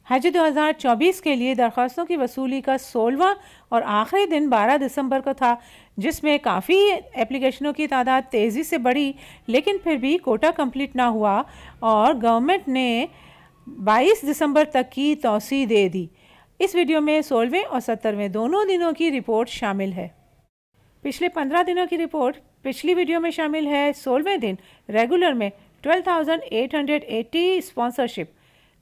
हज 2024 के लिए दरख्वास्तों की वसूली का 16वां और आखिरी दिन 12 दिसंबर को था, जिसमें काफ़ी एप्लीकेशनों की तादाद तेज़ी से बढ़ी, लेकिन फिर भी कोटा कंप्लीट ना हुआ और गवर्नमेंट ने 22 दिसंबर तक की तौसीह दे दी। इस वीडियो में 16वें और 17वें दोनों दिनों की रिपोर्ट शामिल है। पिछले 15 दिनों की रिपोर्ट पिछली वीडियो में शामिल है। 16वें दिन रेगुलर में 12,880 स्पॉन्सरशिप,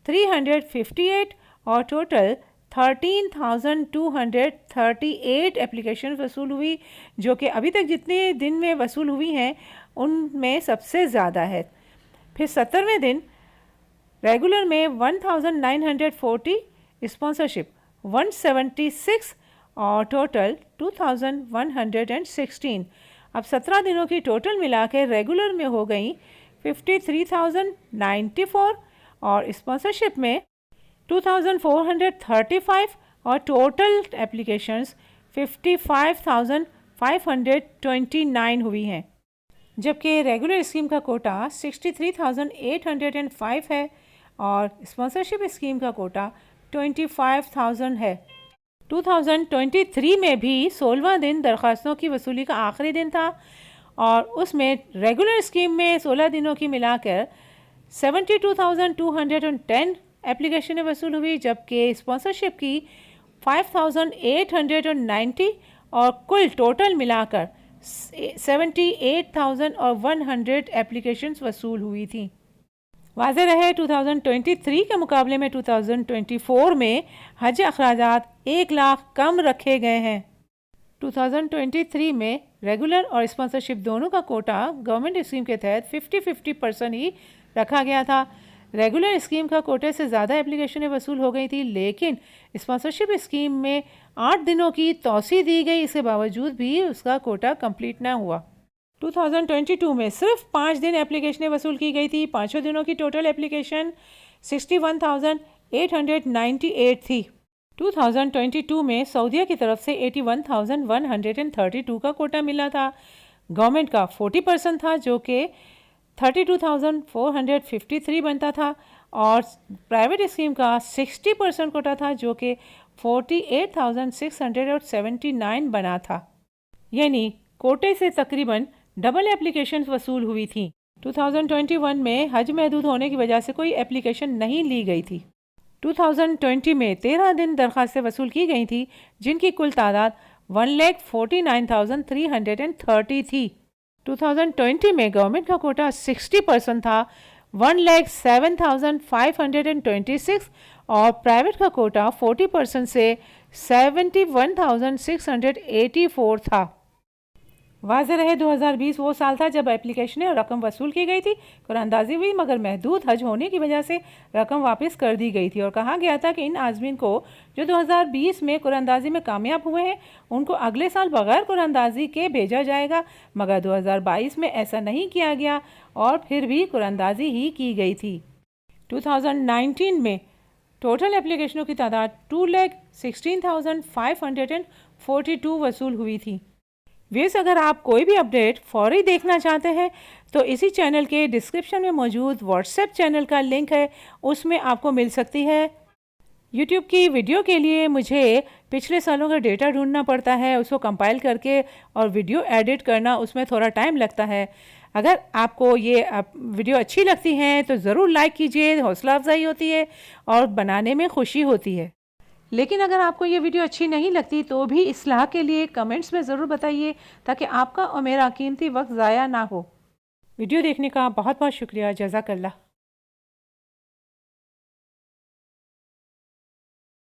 358 और टोटल 13,238 एप्लीकेशन वसूल हुई, जो कि अभी तक जितने दिन में वसूल हुई हैं उनमें सबसे ज़्यादा है। फिर 17वें दिन रेगुलर में 1940 स्पॉन्सरशिप, 176 और टोटल 2116। अब 17 दिनों की टोटल मिला के रेगुलर में हो गई 53,094 और स्पॉन्सरशिप में 2,435 और टोटल एप्लीकेशंस 55,529 हुई हैं, जबकि रेगुलर स्कीम का कोटा 63,805 है और स्पॉन्सरशिप स्कीम का कोटा 25,000 है। 2023 में भी 16वां दिन दरख्वास्तों की वसूली का आखिरी दिन था और उसमें रेगुलर स्कीम में 16 दिनों की मिलाकर 72,210 एप्लीकेशन वसूल हुई, जबकि स्पॉन्सरशिप की 5,890 और कुल टोटल मिलाकर 78,100 एप्लीकेशंस वसूल हुई थी। वाज़ेह रहे 2023 के मुकाबले में 2024 में हज अखराजात 1 लाख कम रखे गए हैं। 2023 में रेगुलर और स्पॉन्सरशिप दोनों का कोटा गवर्नमेंट स्कीम के तहत 50-50% ही रखा गया था। रेगुलर स्कीम का कोटे से ज़्यादा एप्लीकेशनें वसूल हो गई थी, लेकिन स्पॉन्सरशिप स्कीम में 8 दिनों की तौसीह दी गई, इसके बावजूद भी उसका कोटा कंप्लीट ना हुआ। 2022 में सिर्फ 5 दिन एप्लीकेशनें वसूल की गई थी। 5 दिनों की टोटल एप्लीकेशन 61,898 थी। 2022 में सऊदीया की तरफ से 81,132 का कोटा मिला था। गवर्नमेंट का 40% था, जो कि 32,453 बनता था, और प्राइवेट स्कीम का 60% कोटा था, जो कि 48,679 बना था। यानी कोटे से तकरीबन डबल एप्लीकेशंस वसूल हुई थी। 2021 में हज महदूद होने की वजह से कोई एप्लीकेशन नहीं ली गई थी। 2020 में 13 दिन दरख्वास्तें वसूल की गई थी, जिनकी कुल तादाद 1,49,330 थी। 2020 में गवर्नमेंट का कोटा 60% था, 1,07,526, और प्राइवेट का कोटा 40% से 71,684 था। वाज़ेह रहे 2020 वो साल था जब एप्लीकेशनें और रकम वसूल की गई थी। कुरानंदाजी हुई, मगर महदूद हज होने की वजह से रकम वापस कर दी गई थी और कहा गया था कि इन आज़मीन को जो 2020 में कुरानंदाजी में कामयाब हुए हैं उनको अगले साल बग़ैर कुरानंदाजी के भेजा जाएगा, मगर 2022 में ऐसा नहीं किया गया और फिर भी कुरानंदाजी ही की गई थी। 2019 में टोटल एप्लीकेशनों की तादाद 2,16,542 वसूल हुई थी। व्यूअर्स, अगर आप कोई भी अपडेट फौरी देखना चाहते हैं तो इसी चैनल के डिस्क्रिप्शन में मौजूद व्हाट्सएप चैनल का लिंक है, उसमें आपको मिल सकती है। यूट्यूब की वीडियो के लिए मुझे पिछले सालों का डेटा ढूंढना पड़ता है, उसको कंपाइल करके और वीडियो एडिट करना, उसमें थोड़ा टाइम लगता है। अगर आपको ये वीडियो अच्छी लगती हैं तो ज़रूर लाइक कीजिए, हौसला अफजाई होती है और बनाने में खुशी होती है। लेकिन अगर आपको ये वीडियो अच्छी नहीं लगती तो भी इस्लाह के लिए कमेंट्स में ज़रूर बताइए, ताकि आपका और मेरा कीमती वक्त ज़ाया ना हो। वीडियो देखने का बहुत बहुत शुक्रिया। जज़ाकल्लाह।